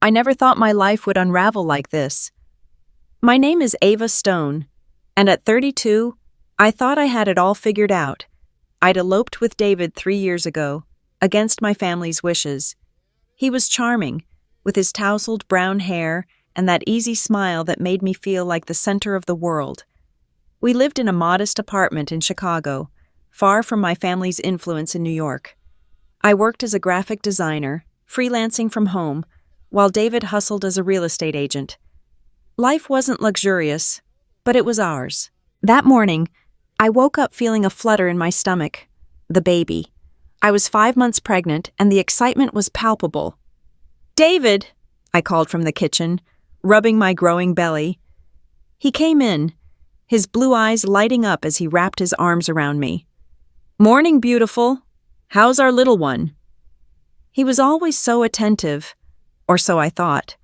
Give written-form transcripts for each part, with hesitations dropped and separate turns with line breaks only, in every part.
I never thought my life would unravel like this. My name is Ava Stone, and at 32, I thought I had it all figured out. I'd eloped with David 3 years ago, against my family's wishes. He was charming, with his tousled brown hair and that easy smile that made me feel like the center of the world. We lived in a modest apartment in Chicago, far from my family's influence in New York. I worked as a graphic designer, freelancing from home, while David hustled as a real estate agent. Life wasn't luxurious, but it was ours. That morning, I woke up feeling a flutter in my stomach. The baby. I was 5 months pregnant, and the excitement was palpable. "David!" I called from the kitchen, rubbing my growing belly. He came in, his blue eyes lighting up as he wrapped his arms around me. "Morning, beautiful. How's our little one?" He was always so attentive, or so I thought.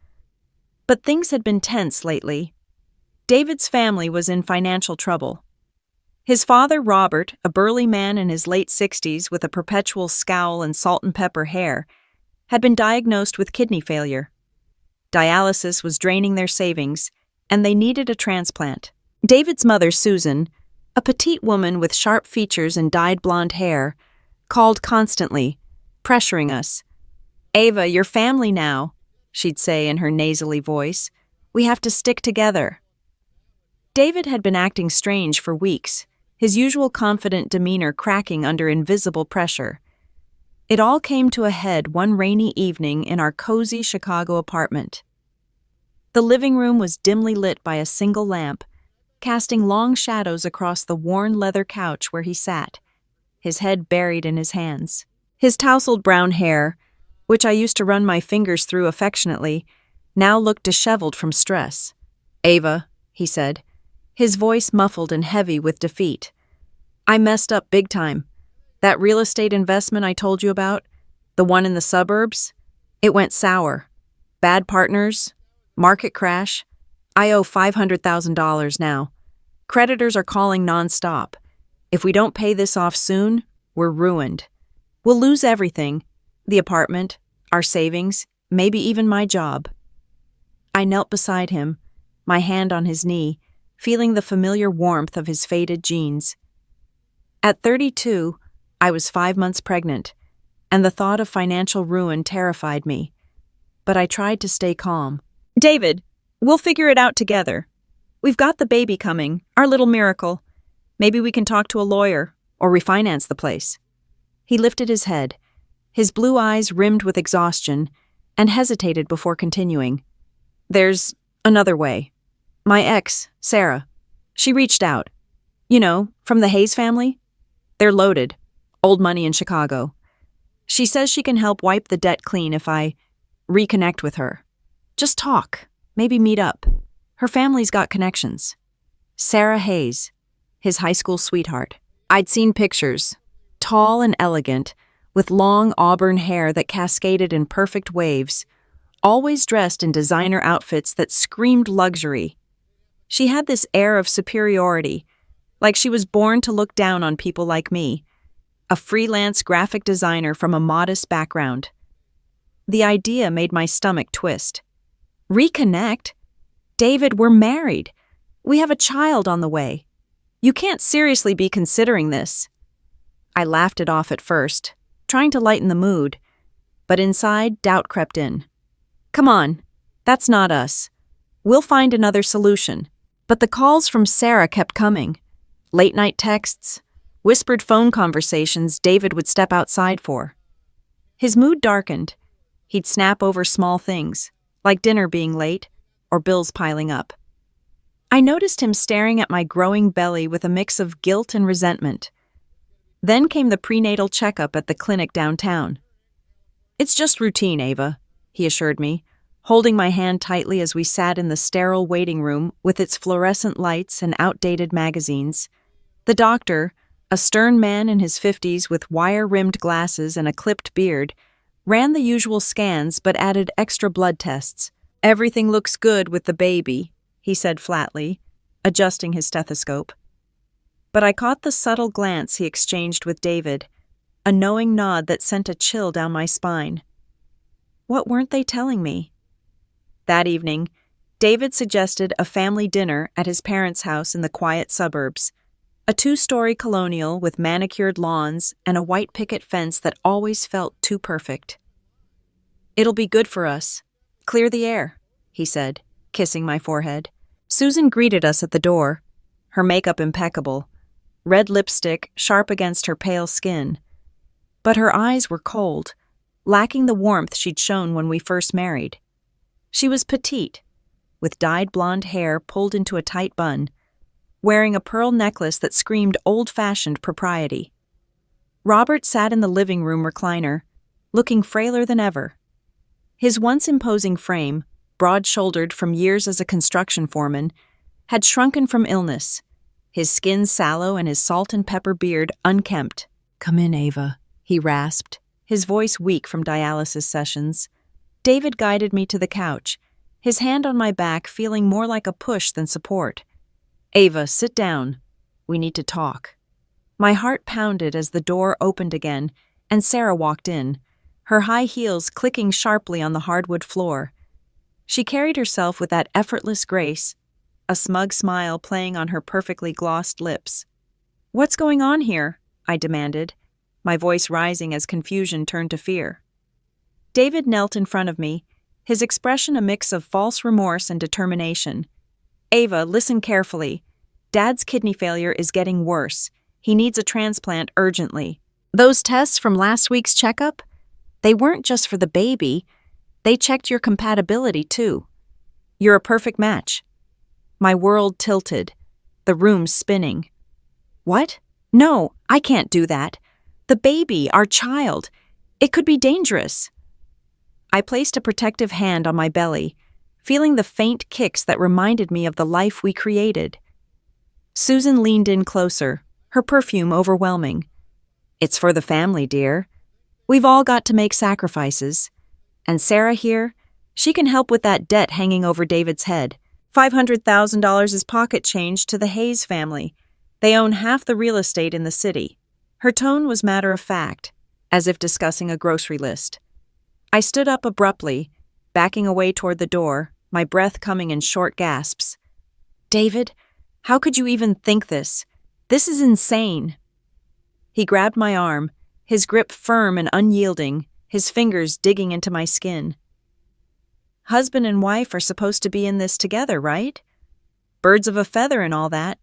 But things had been tense lately. David's family was in financial trouble. His father, Robert, a burly man in his late 60s with a perpetual scowl and salt and pepper hair, had been diagnosed with kidney failure. Dialysis was draining their savings, and they needed a transplant. David's mother, Susan, a petite woman with sharp features and dyed blonde hair, called constantly, pressuring us. "Ava, you're family now," she'd say in her nasally voice. "We have to stick together." David had been acting strange for weeks, his usual confident demeanor cracking under invisible pressure. It all came to a head one rainy evening in our cozy Chicago apartment. The living room was dimly lit by a single lamp, casting long shadows across the worn leather couch where he sat, his head buried in his hands. His tousled brown hair, which I used to run my fingers through affectionately, now looked disheveled from stress. "Ava," he said, his voice muffled and heavy with defeat. "I messed up big time. That real estate investment I told you about, the one in the suburbs, it went sour. Bad partners, market crash. I owe $500,000 now. Creditors are calling nonstop. If we don't pay this off soon, we're ruined. We'll lose everything, the apartment, our savings, maybe even my job." I knelt beside him, my hand on his knee, feeling the familiar warmth of his faded jeans. At 32, I was 5 months pregnant, and the thought of financial ruin terrified me. But I tried to stay calm. "David, we'll figure it out together. We've got the baby coming, our little miracle. Maybe we can talk to a lawyer or refinance the place." He lifted his head, his blue eyes rimmed with exhaustion, and hesitated before continuing. "There's another way. My ex, Sarah, she reached out. You know, from the Hayes family? They're loaded. Old money in Chicago. She says she can help wipe the debt clean if I reconnect with her. Just talk, maybe meet up. Her family's got connections." Sarah Hayes, his high school sweetheart. I'd seen pictures, tall and elegant, with long auburn hair that cascaded in perfect waves, always dressed in designer outfits that screamed luxury. She had this air of superiority, like she was born to look down on people like me, a freelance graphic designer from a modest background. The idea made my stomach twist. Reconnect? David, we're married. We have a child on the way. You can't seriously be considering this. I laughed it off at first, trying to lighten the mood, but inside doubt crept in. "Come on, that's not us. We'll find another solution." But the calls from Sarah kept coming. Late-night texts, whispered phone conversations David would step outside for. His mood darkened. He'd snap over small things, like dinner being late or bills piling up. I noticed him staring at my growing belly with a mix of guilt and resentment. Then came the prenatal checkup at the clinic downtown. "It's just routine, Ava," he assured me, holding my hand tightly as we sat in the sterile waiting room with its fluorescent lights and outdated magazines. The doctor, a stern man in his 50s with wire-rimmed glasses and a clipped beard, ran the usual scans but added extra blood tests. "Everything looks good with the baby," he said flatly, adjusting his stethoscope. But I caught the subtle glance he exchanged with David, a knowing nod that sent a chill down my spine. What weren't they telling me? That evening, David suggested a family dinner at his parents' house in the quiet suburbs. A 2-story colonial with manicured lawns and a white picket fence that always felt too perfect. "It'll be good for us. Clear the air," he said, kissing my forehead. Susan greeted us at the door, her makeup impeccable, red lipstick sharp against her pale skin. But her eyes were cold, lacking the warmth she'd shown when we first married. She was petite, with dyed blonde hair pulled into a tight bun, wearing a pearl necklace that screamed old-fashioned propriety. Robert sat in the living room recliner, looking frailer than ever. His once imposing frame, broad-shouldered from years as a construction foreman, had shrunken from illness, his skin sallow and his salt and pepper beard unkempt. "Come in, Ava," he rasped, his voice weak from dialysis sessions. David guided me to the couch, his hand on my back feeling more like a push than support. "Ava, sit down. We need to talk." My heart pounded as the door opened again, and Sarah walked in, her high heels clicking sharply on the hardwood floor. She carried herself with that effortless grace, a smug smile playing on her perfectly glossed lips. "What's going on here?" I demanded, my voice rising as confusion turned to fear. David knelt in front of me, his expression a mix of false remorse and determination. "Ava, listen carefully. Dad's kidney failure is getting worse. He needs a transplant urgently. Those tests from last week's checkup? They weren't just for the baby. They checked your compatibility, too. You're a perfect match." My world tilted, the room spinning. "What? No, I can't do that. The baby, our child. It could be dangerous." I placed a protective hand on my belly, feeling the faint kicks that reminded me of the life we created. Susan leaned in closer, her perfume overwhelming. "It's for the family, dear. We've all got to make sacrifices. And Sarah here, she can help with that debt hanging over David's head. $500,000 is pocket change to the Hayes family. They own half the real estate in the city." Her tone was matter-of-fact, as if discussing a grocery list. I stood up abruptly, backing away toward the door, my breath coming in short gasps. "David, how could you even think this? This is insane." He grabbed my arm, his grip firm and unyielding, his fingers digging into my skin. "Husband and wife are supposed to be in this together, right? Birds of a feather and all that.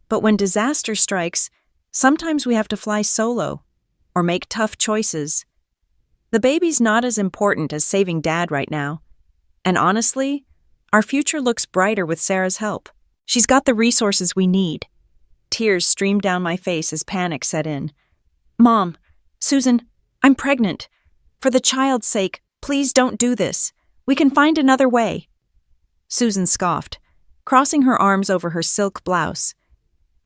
But when disaster strikes, sometimes we have to fly solo, or make tough choices. The baby's not as important as saving Dad right now. And honestly, our future looks brighter with Sarah's help. She's got the resources we need." Tears streamed down my face as panic set in. "Mom, Susan, I'm pregnant. For the child's sake, please don't do this. We can find another way." Susan scoffed, crossing her arms over her silk blouse.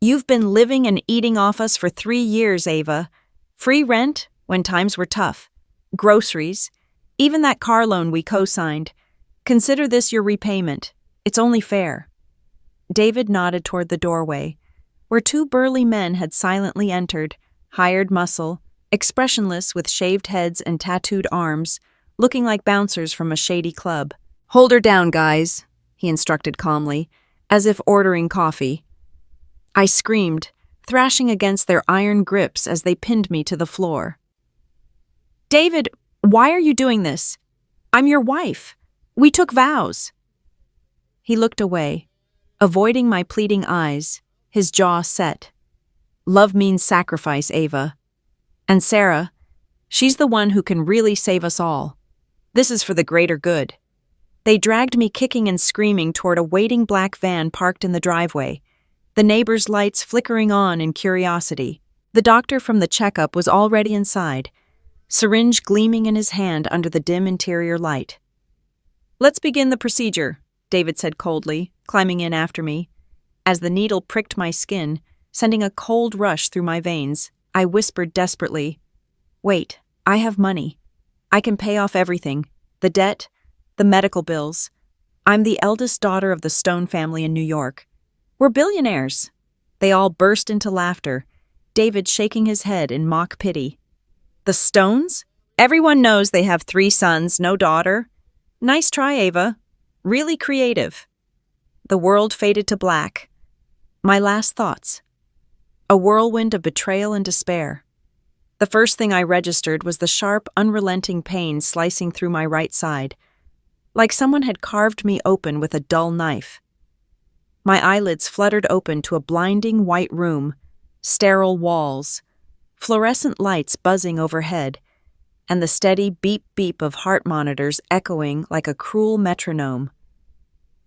"You've been living and eating off us for 3 years, Ava. Free rent when times were tough. Groceries, even that car loan we co-signed. Consider this your repayment. It's only fair." David nodded toward the doorway, where 2 burly men had silently entered, hired muscle, expressionless with shaved heads and tattooed arms, looking like bouncers from a shady club. "Hold her down, guys," he instructed calmly, as if ordering coffee. I screamed, thrashing against their iron grips as they pinned me to the floor. "David, why are you doing this? I'm your wife. We took vows." He looked away, avoiding my pleading eyes, his jaw set. "Love means sacrifice, Ava. And Sarah, she's the one who can really save us all. This is for the greater good." They dragged me kicking and screaming toward a waiting black van parked in the driveway, the neighbors' lights flickering on in curiosity. The doctor from the checkup was already inside, syringe gleaming in his hand under the dim interior light. "Let's begin the procedure," David said coldly, climbing in after me. As the needle pricked my skin, sending a cold rush through my veins, I whispered desperately, "Wait, I have money. I can pay off everything. The debt, the medical bills. I'm the eldest daughter of the Stone family in New York. We're billionaires." They all burst into laughter, David shaking his head in mock pity. "The Stones? Everyone knows they have 3 sons, no daughter. Nice try, Ava. Really creative. The world faded to black. My last thoughts. A whirlwind of betrayal and despair. The first thing I registered was the sharp, unrelenting pain slicing through my right side, like someone had carved me open with a dull knife. My eyelids fluttered open to a blinding white room, sterile walls, fluorescent lights buzzing overhead, and the steady beep-beep of heart monitors echoing like a cruel metronome.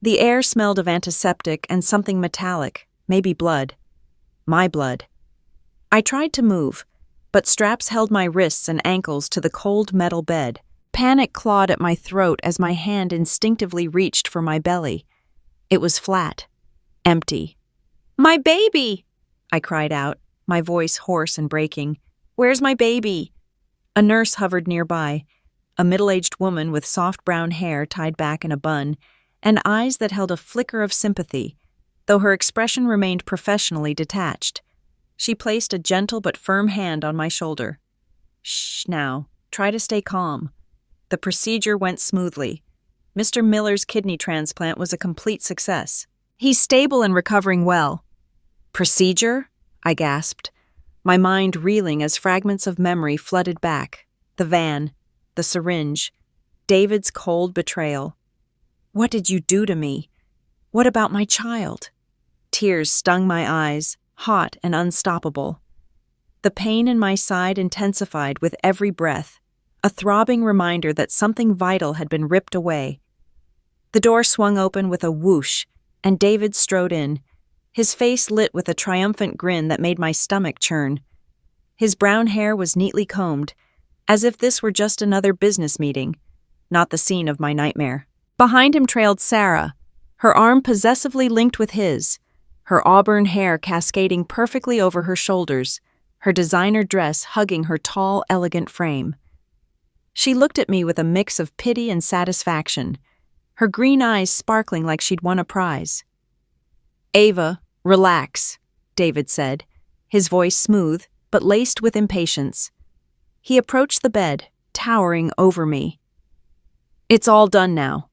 The air smelled of antiseptic and something metallic, maybe blood. My blood. I tried to move, but straps held my wrists and ankles to the cold metal bed. Panic clawed at my throat as my hand instinctively reached for my belly. It was flat, empty. "My baby!" I cried out, my voice hoarse and breaking. "Where's my baby?" A nurse hovered nearby, a middle-aged woman with soft brown hair tied back in a bun, and eyes that held a flicker of sympathy, though her expression remained professionally detached. She placed a gentle but firm hand on my shoulder. "Shh, now. Try to stay calm." The procedure went smoothly. Mr. Miller's kidney transplant was a complete success. He's stable and recovering well. "Procedure?" I gasped, my mind reeling as fragments of memory flooded back. The van, the syringe, David's cold betrayal. What did you do to me? What about my child? Tears stung my eyes, hot and unstoppable. The pain in my side intensified with every breath, a throbbing reminder that something vital had been ripped away. The door swung open with a whoosh, and David strode in, his face lit with a triumphant grin that made my stomach churn. His brown hair was neatly combed, as if this were just another business meeting, not the scene of my nightmare. Behind him trailed Sarah, her arm possessively linked with his, her auburn hair cascading perfectly over her shoulders, her designer dress hugging her tall, elegant frame. She looked at me with a mix of pity and satisfaction, her green eyes sparkling like she'd won a prize. "Ava, relax," David said, his voice smooth but laced with impatience. He approached the bed, towering over me. "It's all done now.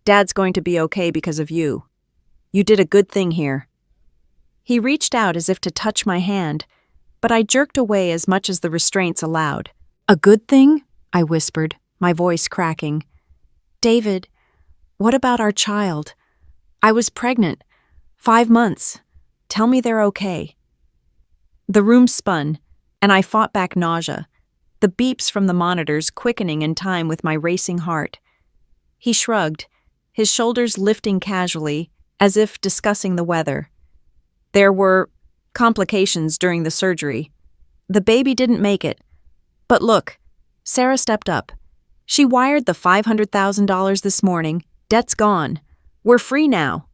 Dad's going to be okay because of you. You did a good thing here." He reached out as if to touch my hand, but I jerked away as much as the restraints allowed. "A good thing?" I whispered, my voice cracking. "David, what about our child? I was pregnant. 5 months. Tell me they're okay." The room spun, and I fought back nausea, the beeps from the monitors quickening in time with my racing heart. He shrugged, his shoulders lifting casually, as if discussing the weather. "There were complications during the surgery. The baby didn't make it. But look," Sarah stepped up. "She wired the $500,000 this morning. Debt's gone. We're free now."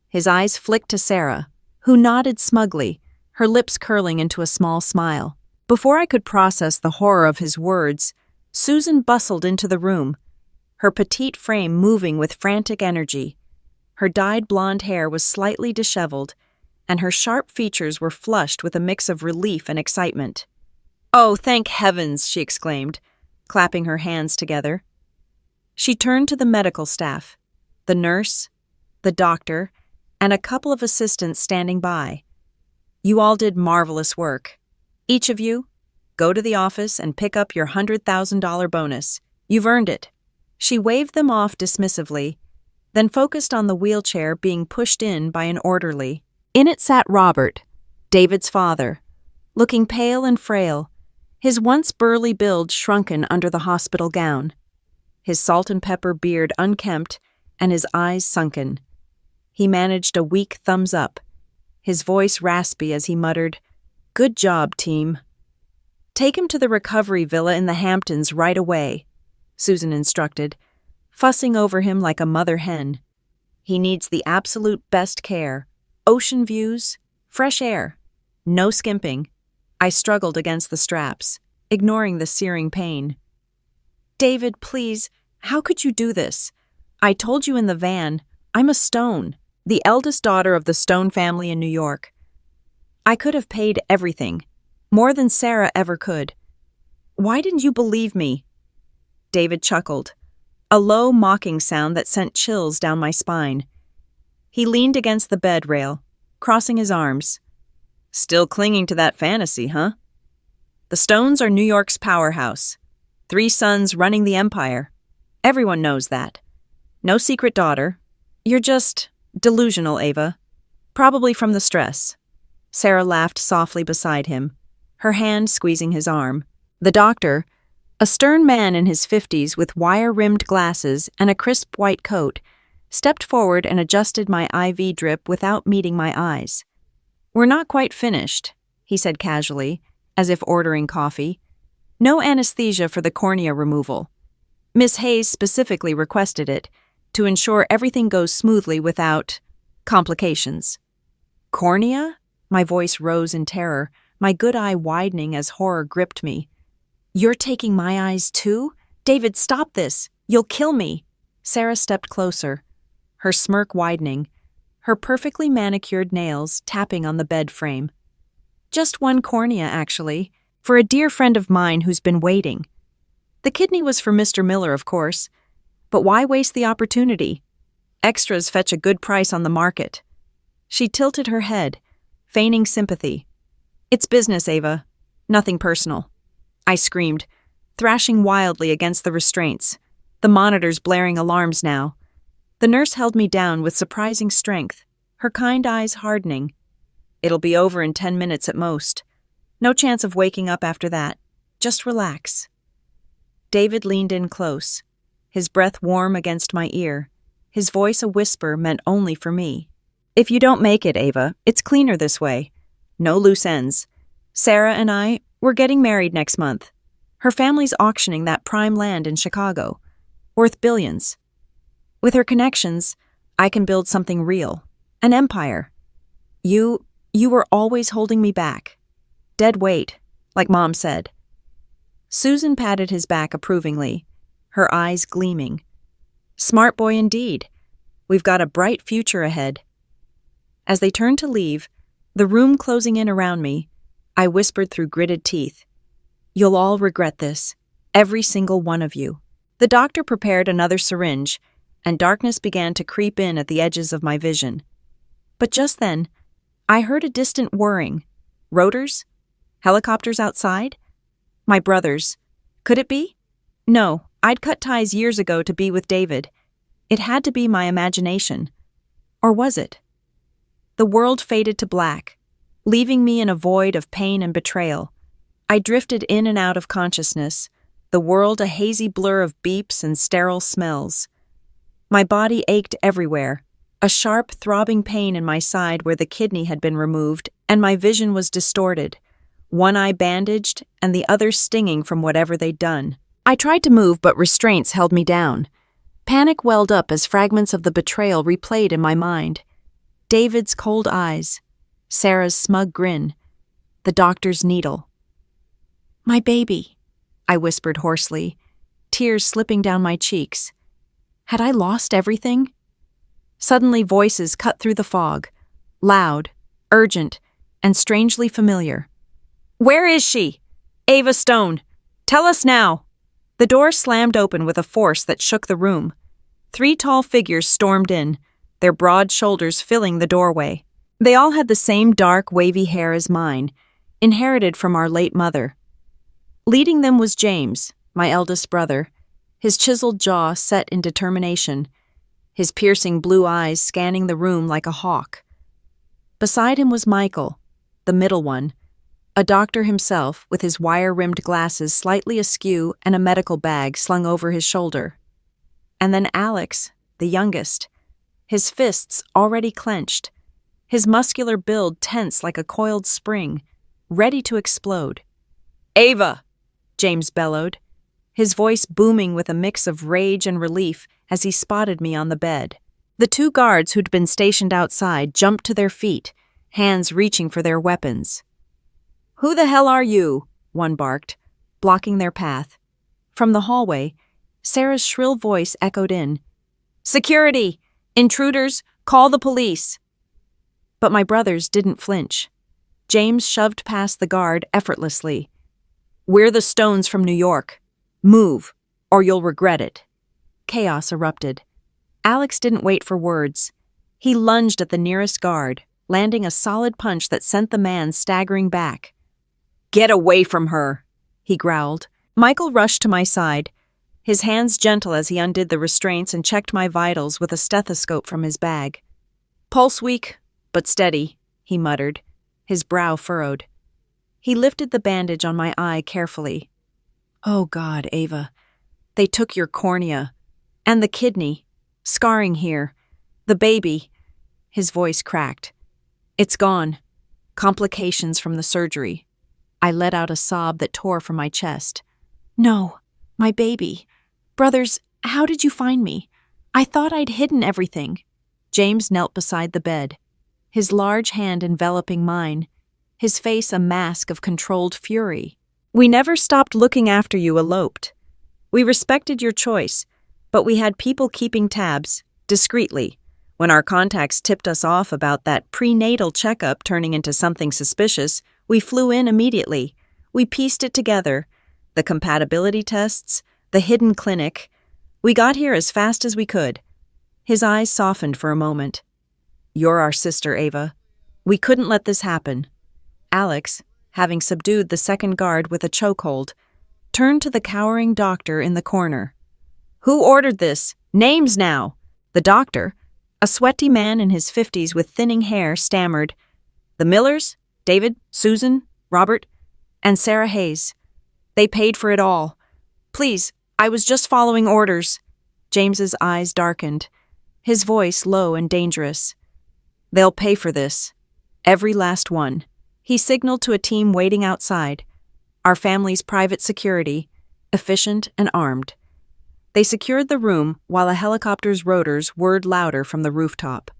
His eyes flicked to Sarah, who nodded smugly, her lips curling into a small smile. Before I could process the horror of his words, Susan bustled into the room, her petite frame moving with frantic energy. Her dyed blonde hair was slightly disheveled, and her sharp features were flushed with a mix of relief and excitement. "Oh, thank heavens!" she exclaimed, clapping her hands together. She turned to the medical staff, the nurse, the doctor, and a couple of assistants standing by. "You all did marvelous work. Each of you, go to the office and pick up your $100,000 bonus. You've earned it." She waved them off dismissively, then focused on the wheelchair being pushed in by an orderly. In it sat Robert, David's father, looking pale and frail, his once burly build shrunken under the hospital gown, his salt and pepper beard unkempt and his eyes sunken. He managed a weak thumbs up, his voice raspy as he muttered, "Good job, team." "Take him to the recovery villa in the Hamptons right away," Susan instructed, fussing over him like a mother hen. "He needs the absolute best care. Ocean views, fresh air, no skimping." I struggled against the straps, ignoring the searing pain. "David, please, how could you do this? I told you in the van, I'm a Stone, the eldest daughter of the Stone family in New York. I could have paid everything, more than Sarah ever could. Why didn't you believe me?" David chuckled. a low, mocking sound that sent chills down my spine. He leaned against the bed rail, crossing his arms. Still clinging to that fantasy, huh? The Stones are New York's powerhouse. 3 sons running the empire. Everyone knows that. No secret daughter. You're just delusional, Ava. Probably from the stress. Sarah laughed softly beside him, her hand squeezing his arm. The doctor, a stern man in his 50s with wire-rimmed glasses and a crisp white coat, stepped forward and adjusted my IV drip without meeting my eyes. "We're not quite finished," he said casually, as if ordering coffee. "No anesthesia for the cornea removal. Miss Hayes specifically requested it, to ensure everything goes smoothly without complications." "Cornea?" My voice rose in terror, my good eye widening as horror gripped me. "You're taking my eyes too? David, stop this! You'll kill me!" Sarah stepped closer, her smirk widening, her perfectly manicured nails tapping on the bed frame. "Just one cornea, actually, for a dear friend of mine who's been waiting. The kidney was for Mr. Miller, of course, but why waste the opportunity? Extras fetch a good price on the market." She tilted her head, feigning sympathy. "It's business, Ava. Nothing personal." I screamed, thrashing wildly against the restraints, the monitors blaring alarms now. The nurse held me down with surprising strength, her kind eyes hardening. "It'll be over in 10 minutes at most. No chance of waking up after that. Just relax." David leaned in close, his breath warm against my ear, his voice a whisper meant only for me. "If you don't make it, Ava, it's cleaner this way. No loose ends. Sarah and we're getting married next month. Her family's auctioning that prime land in Chicago, worth billions. With her connections, I can build something real, an empire. You were always holding me back. Dead weight, like Mom said." Susan patted his back approvingly, her eyes gleaming. "Smart boy indeed. We've got a bright future ahead." As they turned to leave, the room closing in around me, I whispered through gritted teeth, "You'll all regret this, every single one of you." The doctor prepared another syringe, and darkness began to creep in at the edges of my vision. But just then, I heard a distant whirring. Rotors? Helicopters outside? My brothers. Could it be? No, I'd cut ties years ago to be with David. It had to be my imagination. Or was it? The world faded to black, leaving me in a void of pain and betrayal. I drifted in and out of consciousness, the world a hazy blur of beeps and sterile smells. My body ached everywhere, a sharp, throbbing pain in my side where the kidney had been removed, and my vision was distorted, one eye bandaged and the other stinging from whatever they'd done. I tried to move, but restraints held me down. Panic welled up as fragments of the betrayal replayed in my mind. David's cold eyes, Sarah's smug grin, the doctor's needle. "My baby," I whispered hoarsely, tears slipping down my cheeks. Had I lost everything? Suddenly voices cut through the fog, loud, urgent, and strangely familiar. "Where is she? Ava Stone! Tell us now!" The door slammed open with a force that shook the room. 3 tall figures stormed in, their broad shoulders filling the doorway. They all had the same dark, wavy hair as mine, inherited from our late mother. Leading them was James, my eldest brother, his chiseled jaw set in determination, his piercing blue eyes scanning the room like a hawk. Beside him was Michael, the middle one, a doctor himself with his wire-rimmed glasses slightly askew and a medical bag slung over his shoulder. And then Alex, the youngest, his fists already clenched, his muscular build tense like a coiled spring, ready to explode. "Ava!" James bellowed, his voice booming with a mix of rage and relief as he spotted me on the bed. The 2 guards who'd been stationed outside jumped to their feet, hands reaching for their weapons. "Who the hell are you?" one barked, blocking their path. From the hallway, Sarah's shrill voice echoed in. "Security! Intruders! Call the police!" But my brothers didn't flinch. James shoved past the guard effortlessly. "We're the Stones from New York. Move, or you'll regret it." Chaos erupted. Alex didn't wait for words. He lunged at the nearest guard, landing a solid punch that sent the man staggering back. "Get away from her," he growled. Michael rushed to my side, his hands gentle as he undid the restraints and checked my vitals with a stethoscope from his bag. "Pulse weak, but steady," he muttered, his brow furrowed. He lifted the bandage on my eye carefully. "Oh God, Ava. They took your cornea. And the kidney. Scarring here. The baby." His voice cracked. "It's gone. Complications from the surgery." I let out a sob that tore from my chest. "No, my baby. Brothers, how did you find me? I thought I'd hidden everything." James knelt beside the bed, his large hand enveloping mine, his face a mask of controlled fury. "We never stopped looking after you, eloped. We respected your choice, but we had people keeping tabs, discreetly. When our contacts tipped us off about that prenatal checkup turning into something suspicious, we flew in immediately. We pieced it together. The compatibility tests, the hidden clinic. We got here as fast as we could." His eyes softened for a moment. "You're our sister, Ava. We couldn't let this happen." Alex, having subdued the second guard with a chokehold, turned to the cowering doctor in the corner. "Who ordered this? Names now!" The doctor, a sweaty man in his 50s with thinning hair, stammered. "The Millers, David, Susan, Robert, and Sarah Hayes. They paid for it all. Please, I was just following orders." James's eyes darkened, his voice low and dangerous. "They'll pay for this. Every last one." He signaled to a team waiting outside, our family's private security, efficient and armed. They secured the room while a helicopter's rotors whirred louder from the rooftop.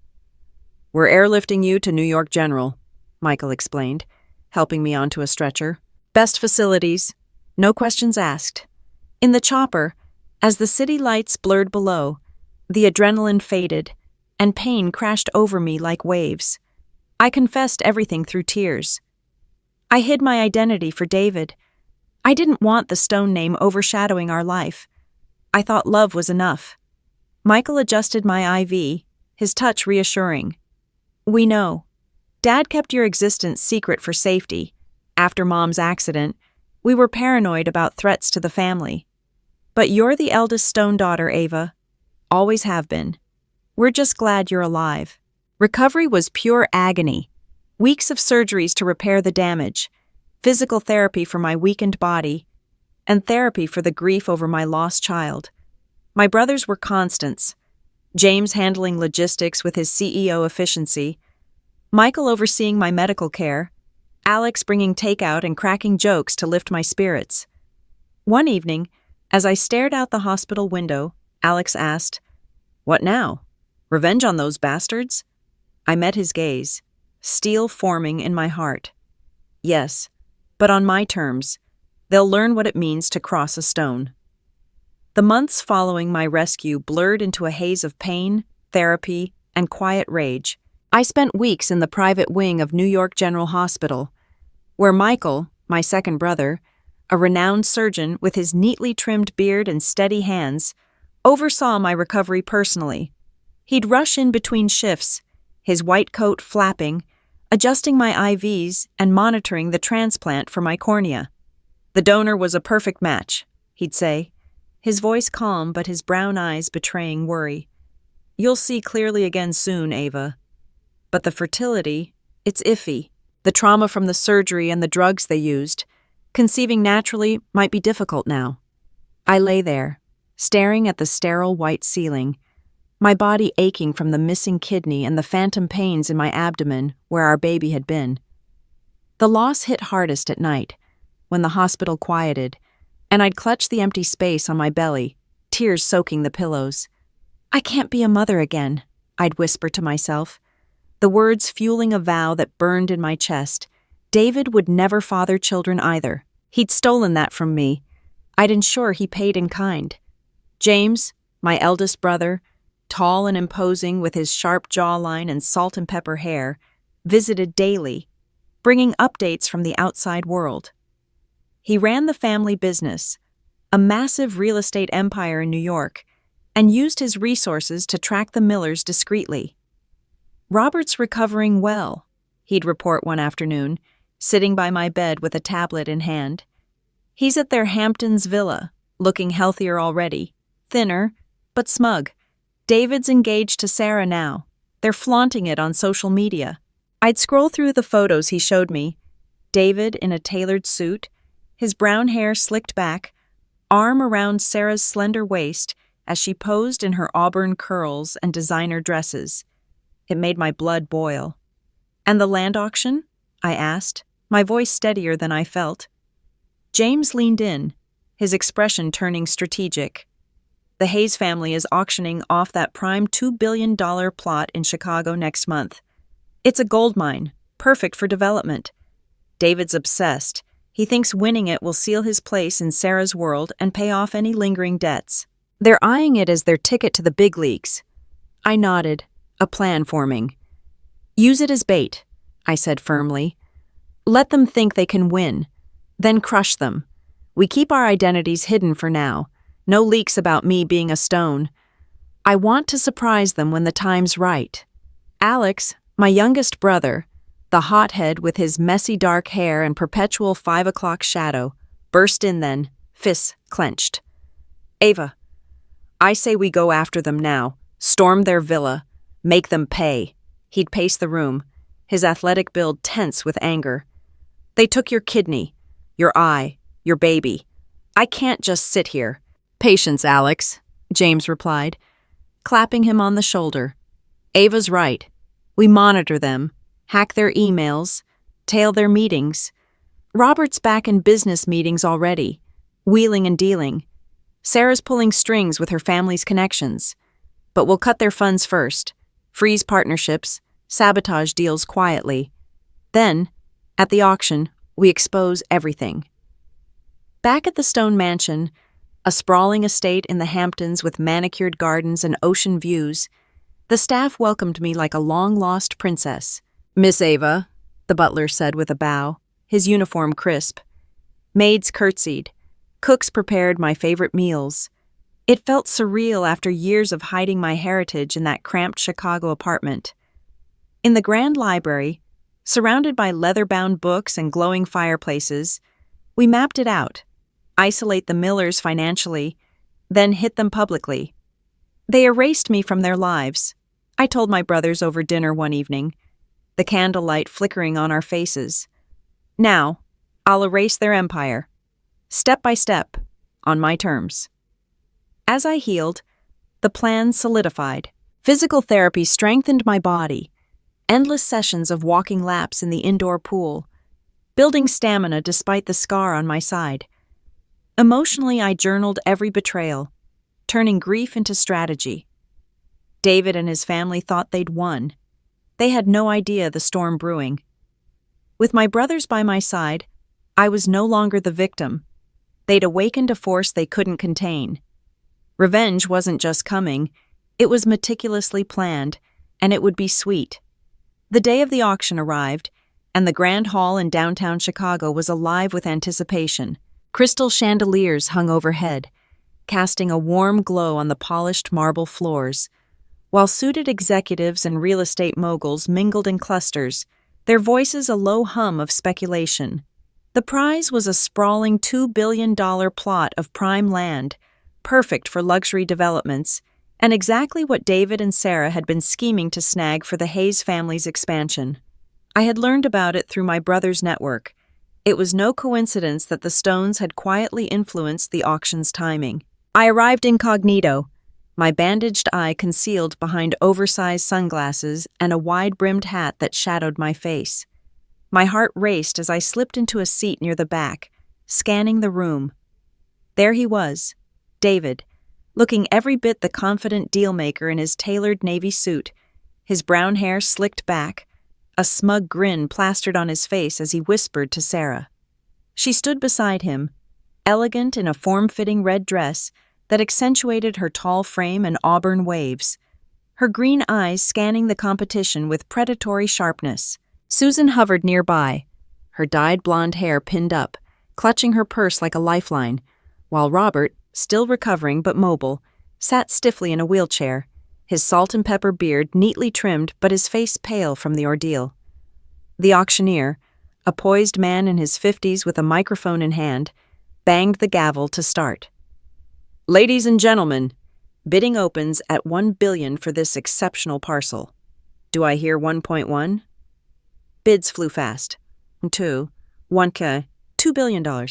"We're airlifting you to New York General," Michael explained, helping me onto a stretcher. "Best facilities, no questions asked." In the chopper, as the city lights blurred below, the adrenaline faded, and pain crashed over me like waves. I confessed everything through tears. I hid my identity for David. I didn't want the Stone name overshadowing our life. I thought love was enough. Michael adjusted my IV, his touch reassuring. "We know. Dad kept your existence secret for safety. After Mom's accident, we were paranoid about threats to the family. But you're the eldest Stone daughter, Ava. Always have been. We're just glad you're alive." Recovery was pure agony. Weeks of surgeries to repair the damage, physical therapy for my weakened body, and therapy for the grief over my lost child. My brothers were constants. James handling logistics with his CEO efficiency, Michael overseeing my medical care, Alex bringing takeout and cracking jokes to lift my spirits. One evening, as I stared out the hospital window, Alex asked, "What now? Revenge on those bastards?" I met his gaze, steel forming in my heart. "Yes, but on my terms. They'll learn what it means to cross a stone." The months following my rescue blurred into a haze of pain, therapy, and quiet rage. I spent weeks in the private wing of New York General Hospital, where Michael, my second brother, a renowned surgeon with his neatly trimmed beard and steady hands, oversaw my recovery personally. He'd rush in between shifts, his white coat flapping, adjusting my IVs and monitoring the transplant for my cornea. "The donor was a perfect match," he'd say, his voice calm but his brown eyes betraying worry. "You'll see clearly again soon, Ava. But the fertility, it's iffy. The trauma from the surgery and the drugs they used. Conceiving naturally might be difficult now." I lay there, staring at the sterile white ceiling, my body aching from the missing kidney and the phantom pains in my abdomen where our baby had been. The loss hit hardest at night, when the hospital quieted, and I'd clutch the empty space on my belly, tears soaking the pillows. "I can't be a mother again," I'd whisper to myself, the words fueling a vow that burned in my chest. David would never father children either. He'd stolen that from me. I'd ensure he paid in kind. James, my eldest brother, tall and imposing with his sharp jawline and salt and pepper hair, visited daily, bringing updates from the outside world. He ran the family business, a massive real estate empire in New York, and used his resources to track the Millers discreetly. "Robert's recovering well," he'd report one afternoon, sitting by my bed with a tablet in hand. "He's at their Hamptons villa, looking healthier already, thinner, but smug. David's engaged to Sarah now. They're flaunting it on social media." I'd scroll through the photos he showed me. David in a tailored suit, his brown hair slicked back, arm around Sarah's slender waist as she posed in her auburn curls and designer dresses. It made my blood boil. "And the land auction?" I asked, my voice steadier than I felt. James leaned in, his expression turning strategic. "The Hayes family is auctioning off that prime $2 billion plot in Chicago next month. It's a gold mine, perfect for development. David's obsessed. He thinks winning it will seal his place in Sarah's world and pay off any lingering debts. They're eyeing it as their ticket to the big leagues." I nodded, a plan forming. "Use it as bait," I said firmly. "Let them think they can win, then crush them. We keep our identities hidden for now. No leaks about me being a Stone. I want to surprise them when the time's right." Alex, my youngest brother, the hothead with his messy dark hair and perpetual 5 o'clock shadow, burst in then, fists clenched. "Ava, I say we go after them now, storm their villa, make them pay." He'd pace the room, his athletic build tense with anger. "They took your kidney, your eye, your baby. I can't just sit here." "Patience, Alex," James replied, clapping him on the shoulder. "Ava's right. We monitor them, hack their emails, tail their meetings. Robert's back in business meetings already, wheeling and dealing. Sarah's pulling strings with her family's connections. But we'll cut their funds first, freeze partnerships, sabotage deals quietly. Then, at the auction, we expose everything." Back at the Stone mansion, a sprawling estate in the Hamptons with manicured gardens and ocean views, the staff welcomed me like a long-lost princess. "Miss Ava," the butler said with a bow, his uniform crisp. Maids curtsied. Cooks prepared my favorite meals. It felt surreal after years of hiding my heritage in that cramped Chicago apartment. In the grand library, surrounded by leather-bound books and glowing fireplaces, we mapped it out. Isolate the Millers financially, then hit them publicly. They erased me from their lives, I told my brothers over dinner one evening, the candlelight flickering on our faces. Now, I'll erase their empire, step by step, on my terms. As I healed, the plan solidified. Physical therapy strengthened my body, endless sessions of walking laps in the indoor pool, building stamina despite the scar on my side. Emotionally, I journaled every betrayal, turning grief into strategy. David and his family thought they'd won. They had no idea the storm brewing. With my brothers by my side, I was no longer the victim. They'd awakened a force they couldn't contain. Revenge wasn't just coming, it was meticulously planned, and it would be sweet. The day of the auction arrived, and the Grand Hall in downtown Chicago was alive with anticipation. Crystal chandeliers hung overhead, casting a warm glow on the polished marble floors, while suited executives and real estate moguls mingled in clusters, their voices a low hum of speculation. The prize was a sprawling $2 billion plot of prime land, perfect for luxury developments, and exactly what David and Sarah had been scheming to snag for the Hayes family's expansion. I had learned about it through my brother's network. It was no coincidence that the Stones had quietly influenced the auction's timing. I arrived incognito, my bandaged eye concealed behind oversized sunglasses and a wide-brimmed hat that shadowed my face. My heart raced as I slipped into a seat near the back, scanning the room. There he was, David, looking every bit the confident dealmaker in his tailored navy suit, his brown hair slicked back, a smug grin plastered on his face as he whispered to Sarah. She stood beside him, elegant in a form-fitting red dress that accentuated her tall frame and auburn waves, her green eyes scanning the competition with predatory sharpness. Susan hovered nearby, her dyed blonde hair pinned up, clutching her purse like a lifeline, while Robert, still recovering but mobile, sat stiffly in a wheelchair, his salt and pepper beard neatly trimmed but his face pale from the ordeal. The auctioneer, a poised man in his 50s with a microphone in hand, banged the gavel to start. "Ladies and gentlemen, bidding opens at $1 billion for this exceptional parcel. Do I hear 1.1? Bids flew fast. 2, 1K, $2 billion.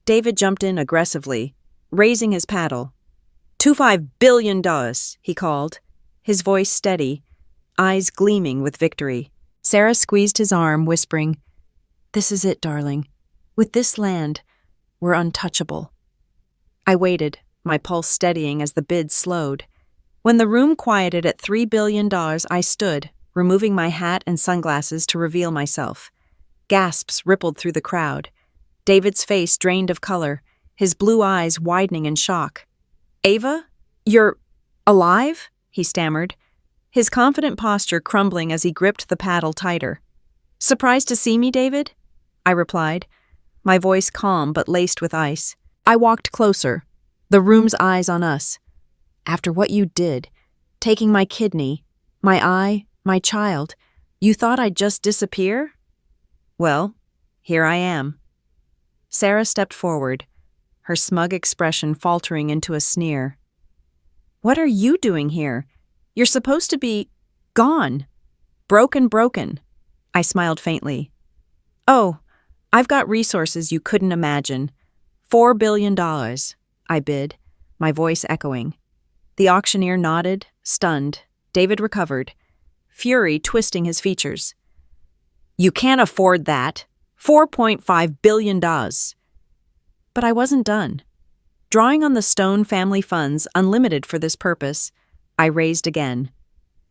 David jumped in aggressively, raising his paddle. $25 billion, he called, his voice steady, eyes gleaming with victory. Sarah squeezed his arm, whispering, "This is it, darling. With this land, we're untouchable." I waited, my pulse steadying as the bid slowed. When the room quieted at $3 billion, I stood, removing my hat and sunglasses to reveal myself. Gasps rippled through the crowd. David's face drained of color, his blue eyes widening in shock. "Ava? You're alive?" he stammered, his confident posture crumbling as he gripped the paddle tighter. "Surprised to see me, David?" I replied, my voice calm but laced with ice. I walked closer, the room's eyes on us. "After what you did, taking my kidney, my eye, my child, you thought I'd just disappear? Well, here I am." Sarah stepped forward, her smug expression faltering into a sneer. "What are you doing here? You're supposed to be gone. Broken. I smiled faintly. "Oh, I've got resources you couldn't imagine. $4 billion, I bid, my voice echoing. The auctioneer nodded, stunned. David recovered, fury twisting his features. "You can't afford that. $4.5 billion. But I wasn't done. Drawing on the Stone family funds unlimited for this purpose, I raised again.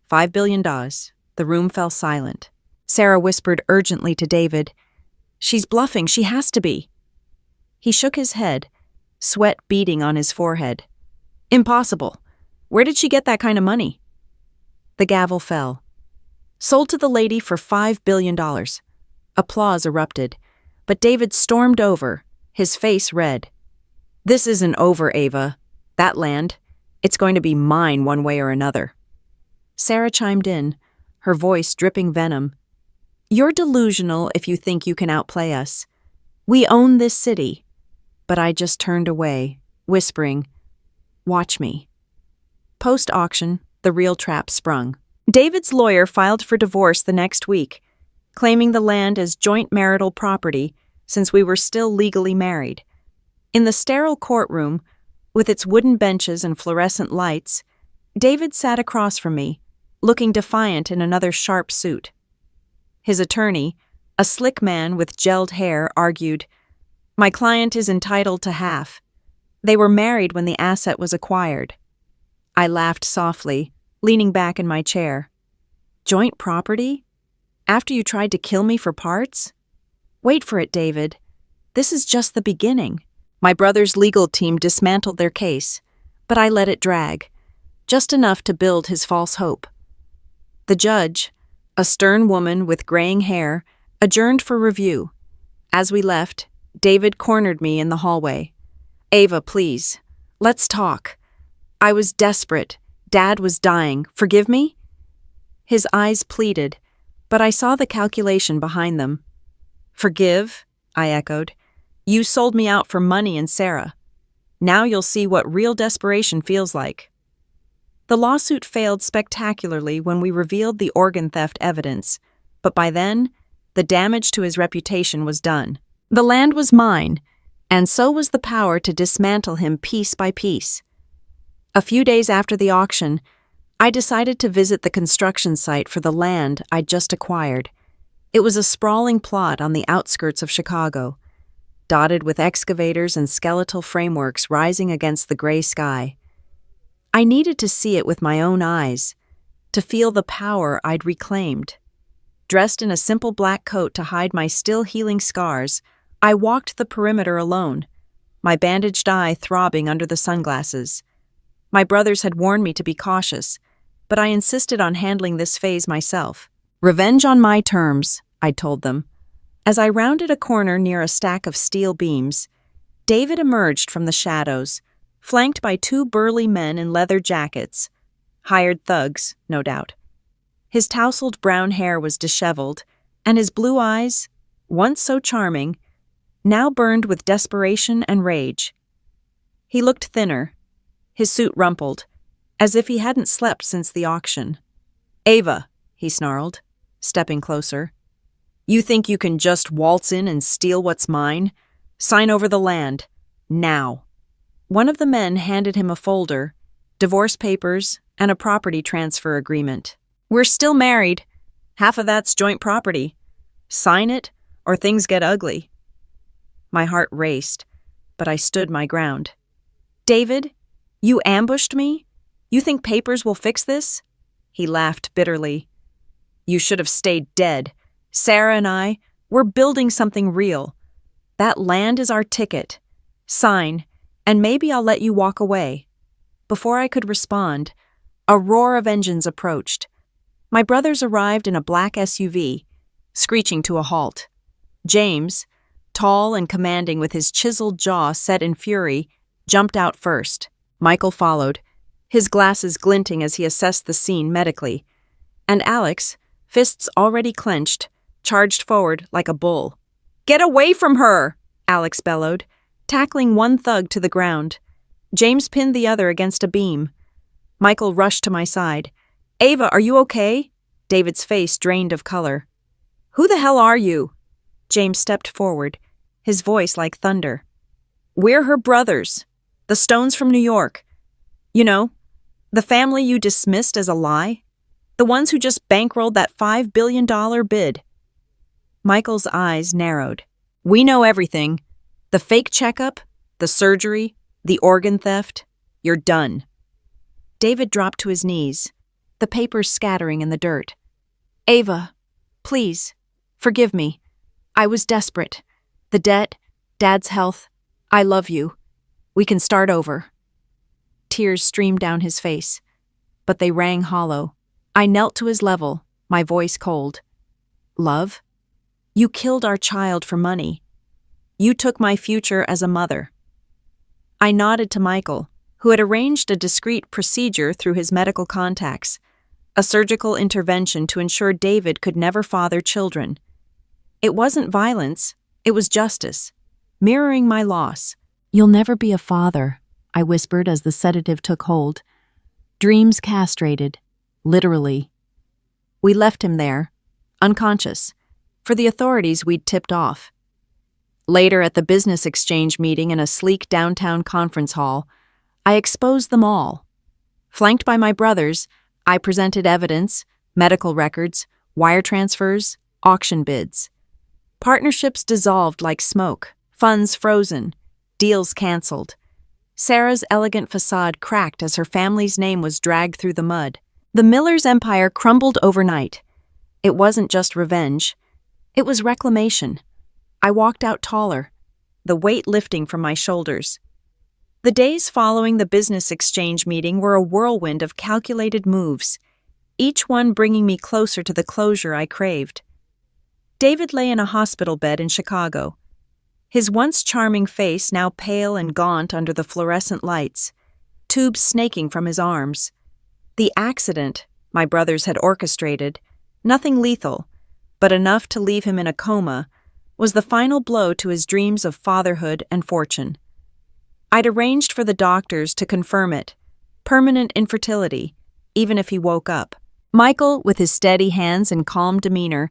$5 billion. The room fell silent. Sarah whispered urgently to David, "She's bluffing, she has to be." He shook his head, sweat beading on his forehead. "Impossible. Where did she get that kind of money?" The gavel fell. "Sold to the lady for $5 billion. Applause erupted, but David stormed over, his face red. "This isn't over, Ava. That land, it's going to be mine one way or another." Sarah chimed in, her voice dripping venom. "You're delusional if you think you can outplay us. We own this city." But I just turned away, whispering, "Watch me." Post-auction, the real trap sprung. David's lawyer filed for divorce the next week, claiming the land as joint marital property since we were still legally married. In the sterile courtroom, with its wooden benches and fluorescent lights, David sat across from me, looking defiant in another sharp suit. His attorney, a slick man with gelled hair, argued, "My client is entitled to half. They were married when the asset was acquired." I laughed softly, leaning back in my chair. "Joint property? After you tried to kill me for parts? Wait for it, David. This is just the beginning." My brother's legal team dismantled their case, but I let it drag, just enough to build his false hope. The judge, a stern woman with graying hair, adjourned for review. As we left, David cornered me in the hallway. "Ava, please, let's talk. I was desperate. Dad was dying. Forgive me?" His eyes pleaded, but I saw the calculation behind them. "Forgive?" I echoed. "You sold me out for money and Sarah. Now you'll see what real desperation feels like." The lawsuit failed spectacularly when we revealed the organ theft evidence, but by then, the damage to his reputation was done. The land was mine, and so was the power to dismantle him piece by piece. A few days after the auction, I decided to visit the construction site for the land I'd just acquired. It was a sprawling plot on the outskirts of Chicago, dotted with excavators and skeletal frameworks rising against the gray sky. I needed to see it with my own eyes, to feel the power I'd reclaimed. Dressed in a simple black coat to hide my still healing scars, I walked the perimeter alone, my bandaged eye throbbing under the sunglasses. My brothers had warned me to be cautious, but I insisted on handling this phase myself. "Revenge on my terms," I told them. As I rounded a corner near a stack of steel beams, David emerged from the shadows, flanked by two burly men in leather jackets. Hired thugs, no doubt. His tousled brown hair was disheveled, and his blue eyes, once so charming, now burned with desperation and rage. He looked thinner, his suit rumpled, as if he hadn't slept since the auction. "Ava," he snarled, stepping closer. "You think you can just waltz in and steal what's mine? Sign over the land. Now." One of the men handed him a folder, divorce papers, and a property transfer agreement. "We're still married. Half of that's joint property. Sign it, or things get ugly." My heart raced, but I stood my ground. "David, you ambushed me? You think papers will fix this?" He laughed bitterly. "You should have stayed dead. Sarah and I, we're building something real. That land is our ticket. Sign, and maybe I'll let you walk away." Before I could respond, a roar of engines approached. My brothers arrived in a black SUV, screeching to a halt. James, tall and commanding with his chiseled jaw set in fury, jumped out first. Michael followed, his glasses glinting as he assessed the scene medically. And Alex, fists already clenched, charged forward like a bull. "Get away from her!" Alex bellowed, tackling one thug to the ground. James pinned the other against a beam. Michael rushed to my side. "Ava, are you okay?" David's face drained of color. "Who the hell are you?" James stepped forward, his voice like thunder. "We're her brothers, the Stones from New York. You know, the family you dismissed as a lie? The ones who just bankrolled that $5 billion bid." Michael's eyes narrowed. "We know everything. The fake checkup, the surgery, the organ theft. You're done." David dropped to his knees, the papers scattering in the dirt. "Ava, please, forgive me. I was desperate. The debt, Dad's health. I love you. We can start over." Tears streamed down his face, but they rang hollow. I knelt to his level, my voice cold. "Love? You killed our child for money. You took my future as a mother." I nodded to Michael, who had arranged a discreet procedure through his medical contacts, a surgical intervention to ensure David could never father children. It wasn't violence, it was justice, mirroring my loss. "You'll never be a father," I whispered as the sedative took hold. "Dreams castrated, literally." We left him there, unconscious, for the authorities we'd tipped off. Later at the business exchange meeting in a sleek downtown conference hall, I exposed them all. Flanked by my brothers, I presented evidence, medical records, wire transfers, auction bids. Partnerships dissolved like smoke, funds frozen, deals canceled. Sarah's elegant facade cracked as her family's name was dragged through the mud. The Millers' empire crumbled overnight. It wasn't just revenge. It was reclamation. I walked out taller, the weight lifting from my shoulders. The days following the business exchange meeting were a whirlwind of calculated moves, each one bringing me closer to the closure I craved. David lay in a hospital bed in Chicago, his once charming face now pale and gaunt under the fluorescent lights, tubes snaking from his arms. The accident my brothers had orchestrated, nothing lethal, but enough to leave him in a coma, was the final blow to his dreams of fatherhood and fortune. I'd arranged for the doctors to confirm it, permanent infertility, even if he woke up. Michael, with his steady hands and calm demeanor,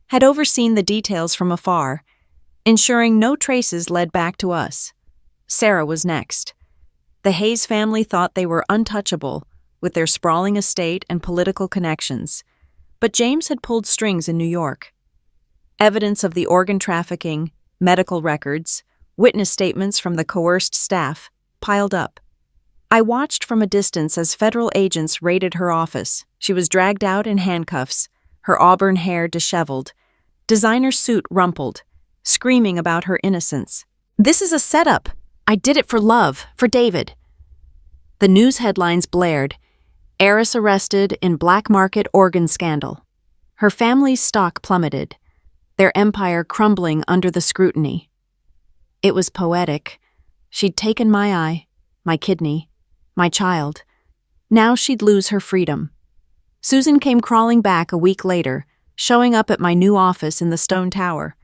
had overseen the details from afar, ensuring no traces led back to us. Sarah was next. The Hayes family thought they were untouchable, with their sprawling estate and political connections, but James had pulled strings in New York. Evidence of the organ trafficking, medical records, witness statements from the coerced staff piled up. I watched from a distance as federal agents raided her office. She was dragged out in handcuffs, her auburn hair disheveled, designer suit rumpled, screaming about her innocence. "This is a setup. I did it for love, for David." The news headlines blared. Heiress arrested in black market organ scandal. Her family's stock plummeted, their empire crumbling under the scrutiny. It was poetic. She'd taken my eye, my kidney, my child. Now she'd lose her freedom. Susan came crawling back a week later, showing up at my new office in the Stone Tower.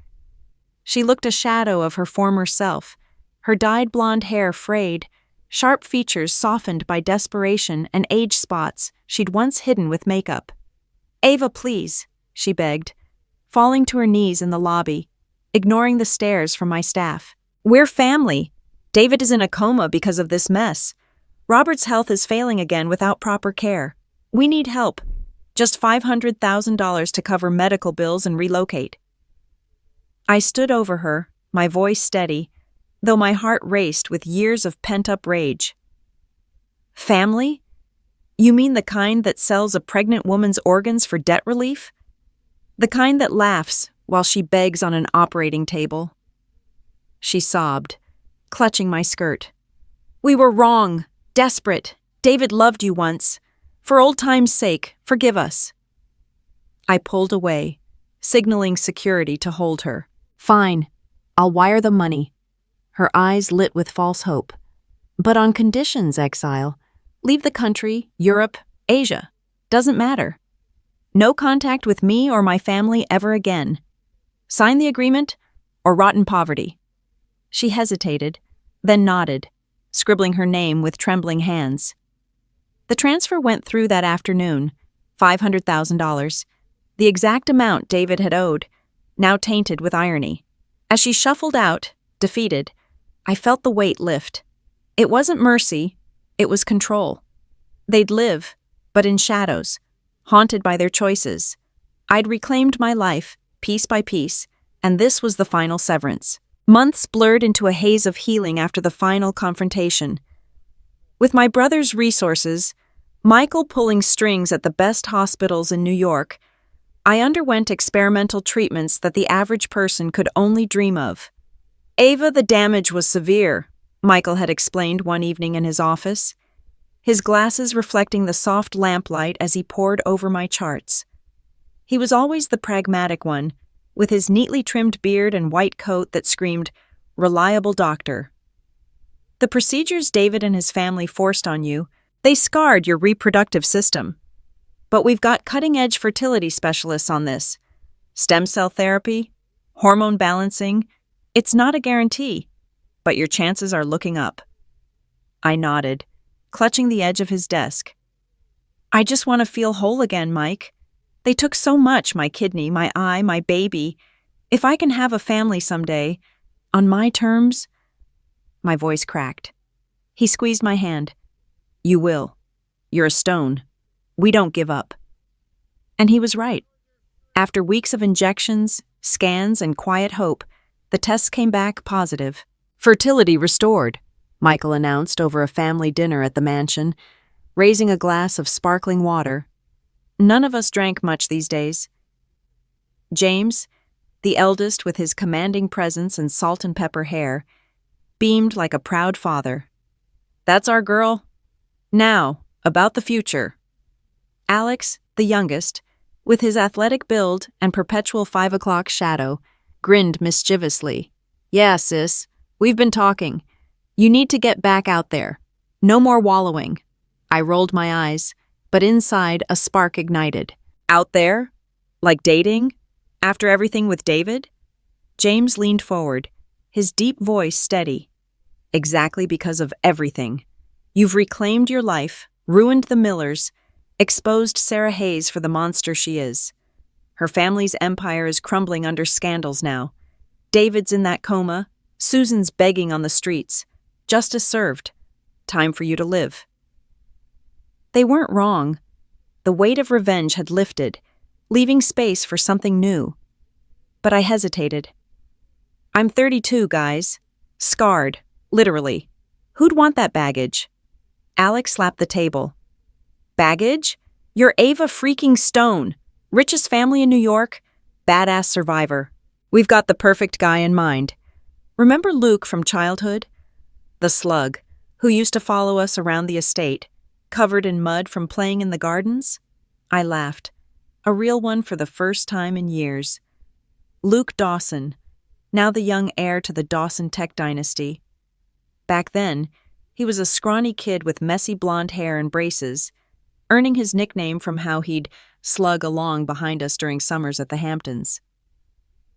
She looked a shadow of her former self, her dyed blonde hair frayed, sharp features softened by desperation and age spots she'd once hidden with makeup. "Ava, please," she begged, falling to her knees in the lobby, ignoring the stares from my staff. "We're family. David is in a coma because of this mess. Robert's health is failing again without proper care. We need help. Just $500,000 to cover medical bills and relocate." I stood over her, my voice steady, though my heart raced with years of pent-up rage. "Family? You mean the kind that sells a pregnant woman's organs for debt relief? The kind that laughs while she begs on an operating table?" She sobbed, clutching my skirt. "We were wrong, desperate. David loved you once. For old time's sake, forgive us." I pulled away, signaling security to hold her. "Fine, I'll wire the money." Her eyes lit with false hope. "But on conditions, exile. Leave the country, Europe, Asia. Doesn't matter. No contact with me or my family ever again. Sign the agreement or rot in poverty." She hesitated, then nodded, scribbling her name with trembling hands. The transfer went through that afternoon, $500,000, the exact amount David had owed, now tainted with irony. As she shuffled out, defeated, I felt the weight lift. It wasn't mercy, it was control. They'd live, but in shadows, haunted by their choices. I'd reclaimed my life, piece by piece, and this was the final severance. Months blurred into a haze of healing after the final confrontation. With my brother's resources, Michael pulling strings at the best hospitals in New York, I underwent experimental treatments that the average person could only dream of. "Ava, the damage was severe," Michael had explained one evening in his office, his glasses reflecting the soft lamplight as he pored over my charts. He was always the pragmatic one, with his neatly trimmed beard and white coat that screamed, "Reliable doctor." "The procedures David and his family forced on you, they scarred your reproductive system. But we've got cutting-edge fertility specialists on this. Stem cell therapy, hormone balancing, it's not a guarantee, but your chances are looking up." I nodded, clutching the edge of his desk. "I just want to feel whole again, Mike. They took so much, my kidney, my eye, my baby. If I can have a family someday, on my terms..." My voice cracked. He squeezed my hand. "You will. You're a stone. We don't give up." And he was right. After weeks of injections, scans, and quiet hope, the tests came back positive. "Fertility restored," Michael announced over a family dinner at the mansion, raising a glass of sparkling water. None of us drank much these days. James, the eldest with his commanding presence and salt and pepper hair, beamed like a proud father. "That's our girl. Now, about the future." Alex, the youngest, with his athletic build and perpetual 5 o'clock shadow, grinned mischievously. "Yeah, sis, we've been talking. You need to get back out there. No more wallowing." I rolled my eyes, but inside a spark ignited. "Out there? Like dating? After everything with David?" James leaned forward, his deep voice steady. "Exactly because of everything. You've reclaimed your life, ruined the Millers, exposed Sarah Hayes for the monster she is. Her family's empire is crumbling under scandals now. David's in that coma, Susan's begging on the streets. Justice served. Time for you to live." They weren't wrong. The weight of revenge had lifted, leaving space for something new. But I hesitated. "I'm 32, guys. Scarred, literally. Who'd want that baggage?" Alex slapped the table. "Baggage? You're Ava freaking Stone, richest family in New York, badass survivor. We've got the perfect guy in mind. Remember Luke from childhood? The slug, who used to follow us around the estate, covered in mud from playing in the gardens?" I laughed, a real one for the first time in years. Luke Dawson, now the young heir to the Dawson tech dynasty. Back then, He was a scrawny kid with messy blonde hair and braces, earning his nickname from how he'd slug along behind us during summers at the Hamptons.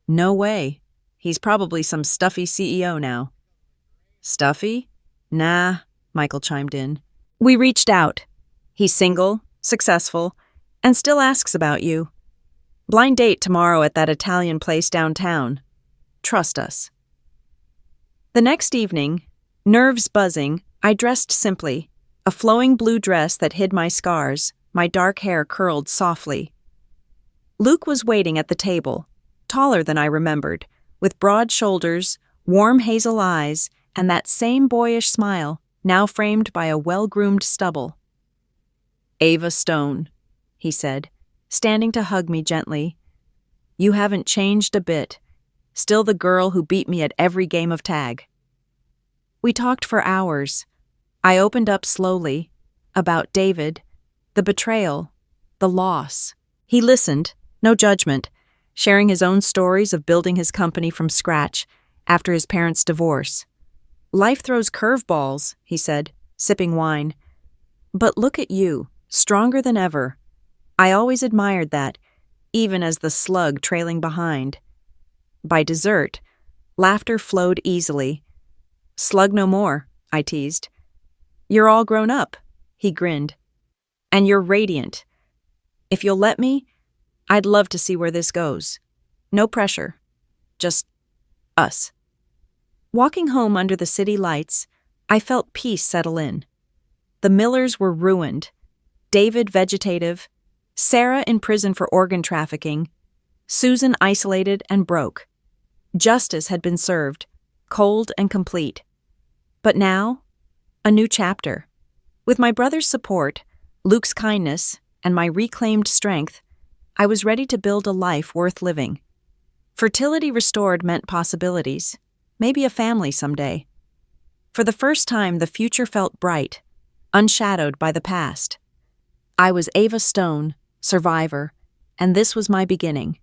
No way. He's probably some stuffy CEO now. Stuffy? Nah, Michael chimed in. We reached out. He's single, successful, and still asks about you. Blind date tomorrow at that Italian place downtown. Trust us. The next evening, nerves buzzing, I dressed simply, a flowing blue dress that hid my scars, my dark hair curled softly. Luke was waiting at the table, taller than I remembered, with broad shoulders, warm hazel eyes, and that same boyish smile, now framed by a well-groomed stubble. Ava Stone, he said, standing to hug me gently. You haven't changed a bit. Still the girl who beat me at every game of tag. We talked for hours. I opened up slowly, about David, the betrayal, the loss. He listened, no judgment, sharing his own stories of building his company from scratch after his parents' divorce. Life throws curveballs, he said, sipping wine. But look at you, stronger than ever. I always admired that, even as the slug trailing behind. By dessert, laughter flowed easily. Slug no more, I teased. You're all grown up, he grinned. And you're radiant. If you'll let me, I'd love to see where this goes. No pressure. Just us. Walking home under the city lights, I felt peace settle in. The Millers were ruined. David vegetative, Sarah in prison for organ trafficking, Susan isolated and broke. Justice had been served, cold and complete. But now, a new chapter. With my brother's support, Luke's kindness, and my reclaimed strength, I was ready to build a life worth living. Fertility restored meant possibilities, maybe a family someday. For the first time, the future felt bright, unshadowed by the past. I was Ava Stone, survivor, and this was my beginning.